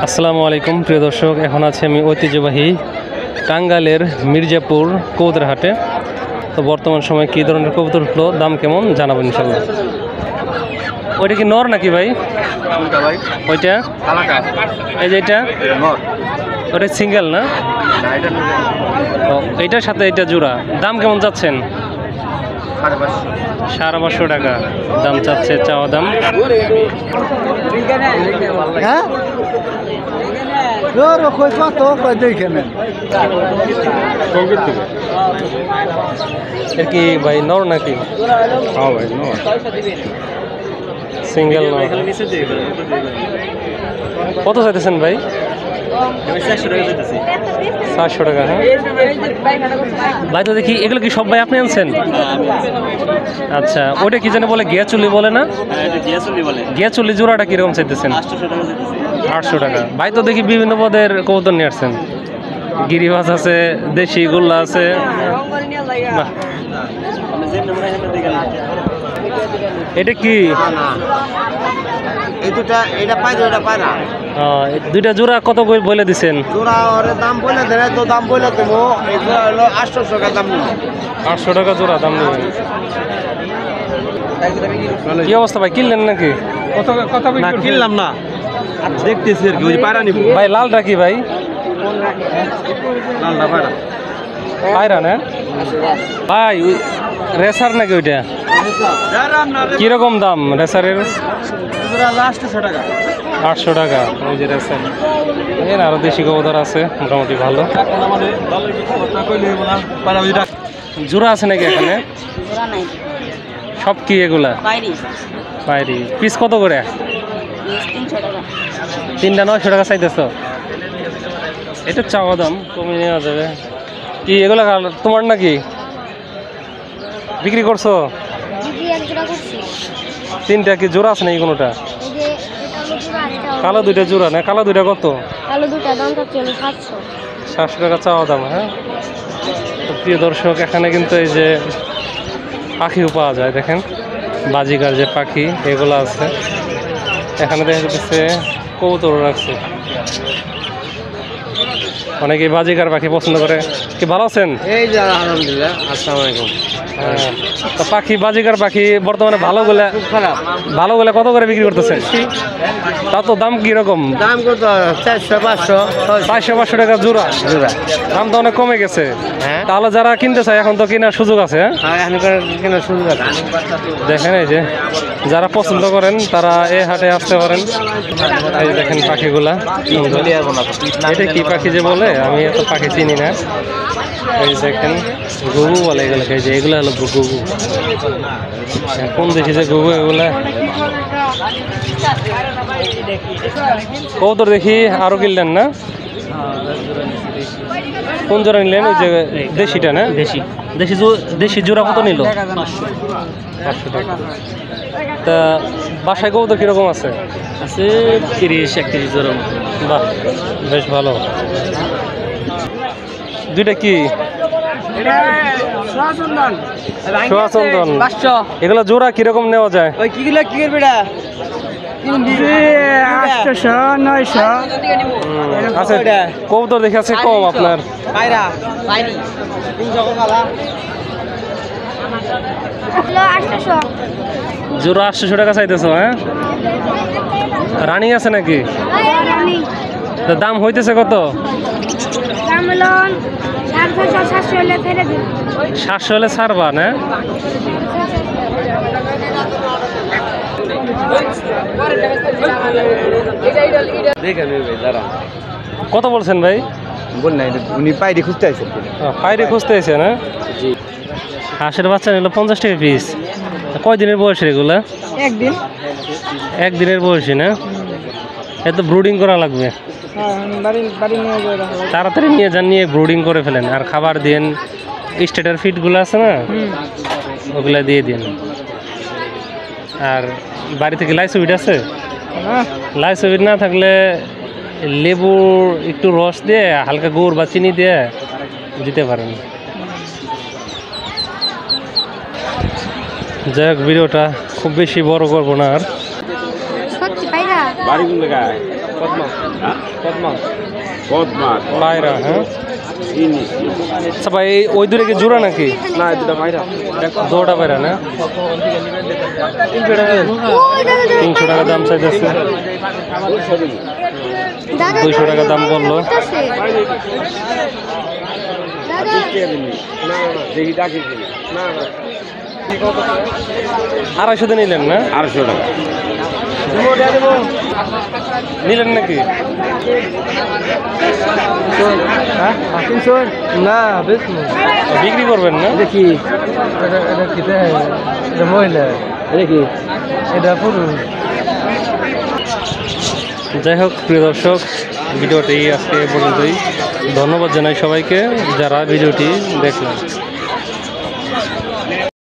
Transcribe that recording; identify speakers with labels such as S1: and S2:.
S1: আসসালামু আলাইকুম প্রিয় দর্শক, এখন আছে আমি ঐতিহ্যবাহী টাঙ্গাইলের মির্জাপুর কবুতর হাটে। তো বর্তমান সময় কী ধরনের কবুতর উঠলো, দাম কেমন জানাবেন ইনশাল্লাহ। ওইটা কি নর নাকি ভাই? ওইটা এই যে এটা ওটা সিঙ্গেল না? ও, এইটার সাথে এটা জোড়া। দাম কেমন যাচ্ছেন? 550 টাকা দাম চাচ্ছে, চাওয়া দাম। এর কি ভাই নর নাকি? সিঙ্গেল নর। কত চাইতেছেন ভাই? 700 টাকা। হ্যাঁ ভাই, তো দেখি এগুলো কি সব ভাই আপনি আনছেন? আচ্ছা, ওইটা কি জানে বলে, গিয়াচুলি বলে না? গিয়াচুলি জোড়াটা কিরকম চাইতেছেন? 800 টাকা। ভাই তো দেখি বিভিন্ন পদের কবুতর নিয়ে আসছেন, গিরিবাজ আছে, দেশি গোল্লা আছে। এটা কি? দুইটা জোড়া কত বলে দিচ্ছেন?
S2: দাম বলে দেবো 800 টাকা দাম নেব।
S1: 800 টাকা জোড়া দাম নেবেন। কি অবস্থা ভাই, কিনলেন নাকি?
S2: না, কিনলাম না, দেখতেছি আর কি। ওই পায়রা নিব
S1: ভাই। লালটা কি ভাই? পায়রা না ভাই? রেসার নাকি ওইটা? কিরকম দাম রেসারের? 800 টাকা। ওই যে রেসার। এর আরো দেশি কবুতর আছে মোটামুটি ভালো। জোড়া আছে নাকি এখানে? সব কি এগুলা? পায়রি। পিস কত করে? 3টা 900 টাকা চাইতেছ? এটা চাওয়া দাম, কমিয়ে নেওয়া যাবে। কি এগুলা তোমার নাকি? বিক্রি করছো? 3টা কি জোড়া আছে নাকি কোনোটা? কালো দুইটা জোড়া না? কালো দুইটা কত? 700 টাকা চাওয়া দাম। হ্যাঁ, তো প্রিয় দর্শক, এখানে কিন্তু এই যে পাখিও পাওয়া যায়। দেখেন বাজিকার যে পাখি এগুলো আছে এখানে। দেখা যাচ্ছে কবুতর রাখছে। অনেকে বাজিকার পাখি পছন্দ করে। কি ভালো আছেন?
S2: এই যে আলহামদুলিল্লাহ। আসসালামু আলাইকুম।
S1: তো পাখি, বাজিকার পাখি বর্তমানে ভালো গুলা কত করে বিক্রি করতেছেন? তা তো দাম কিরকম?
S2: দাম কত? 400-500
S1: টাকা জোড়া। দাম তো অনেক কমে গেছে।
S2: হ্যাঁ,
S1: তাহলে যারা কিনতে চায় এখন তো কেনার সুযোগ আছে।
S2: কেনার সুযোগ আছে।
S1: দেখেন এই যে যারা পছন্দ করেন তারা এই হাটে আসতে পারেন। এই দেখেন পাখিগুলা। এটা কি পাখি যে বলে, আমি এত পাখি চিনি না। এই দেখেন গুগু বলে এগুলোকে। এই যে এগুলো হলো গুগু। কোন দেখি যে গুগু এগুলা কবুতর দেখি আরো কিনলেন না? কোন জোড়া নিলেন? ওই যে দেশিটা না? দেশি জোড়া কত নিল? 500 টাকা। তা বাসায় কবুতর কিরকম আছে? 30-31 জোড়া। বাহ, বেশ ভালো। দুইটা কি? সোয়াচন্দন। এগুলো জোড়া কিরকম নেওয়া যায়?
S2: ওই কিগুলো কি করবে? 800-900।
S1: আচ্ছা, কবুতর দেখে আছে কম আপনার? জোড়া 800 টাকা চাইতেছ? হ্যাঁ, রানিং আছে নাকি? দাম হইতেছে কত? 700 হলে ছাড়বা না? কত বলছেন ভাই?
S2: বল না, উনি পায়রি খুঁজতে আছে।
S1: পায়রি খুঁজতে আছে না? হাঁসের বাচ্চা নিল 50 টাকা পিস। কয়দিনের বয়সের এগুলা? একদিনের বয়সী না? এত ব্রুডিং করা লাগবে। তাড়াতাড়ি নিয়ে যান, নিয়ে ব্রুডিং করে ফেলেন। আর খাবার দিন, স্টেটার ফিডগুলো আছে না, ওগুলা দিয়ে দিন। আর বাড়ি থেকে লাইসোভিড আছে? লাইসোভিড না থাকলে লেবুর একটু রস দিয়ে হালকা গুড় বা চিনি দিয়ে দিতে পারেন। যাই হোক, ভিডিওটা খুব বেশি বড় করবো না আর।
S3: সত্যি পাইরা বাড়ি কোন জায়গায়? পদ্মা
S1: পায়রা, হ্যাঁ।
S3: ইনিশ
S1: আচ্ছা ভাই, ওই দূরে কি জোড়া নাকি?
S3: না এটা পায়রা
S1: জোড়া পায়রা না? 300 টাকা দাম চাইতেছে, 200 টাকা দাম বললো।
S3: না দেখি ডাকি না
S1: 250 নিলেন না?
S3: 800 টাকা
S1: নিলেন নাকি?
S2: না বেশ
S1: বিক্রি করবেন না?
S2: দেখি এটা মহিলা দেখি এটা পুরুষ।
S1: যাই হোক প্রিয় দর্শক, ভিডিওটি আজকে পর্যন্তই। ধন্যবাদ জানাই সবাইকে যারা ভিডিওটি দেখলেন।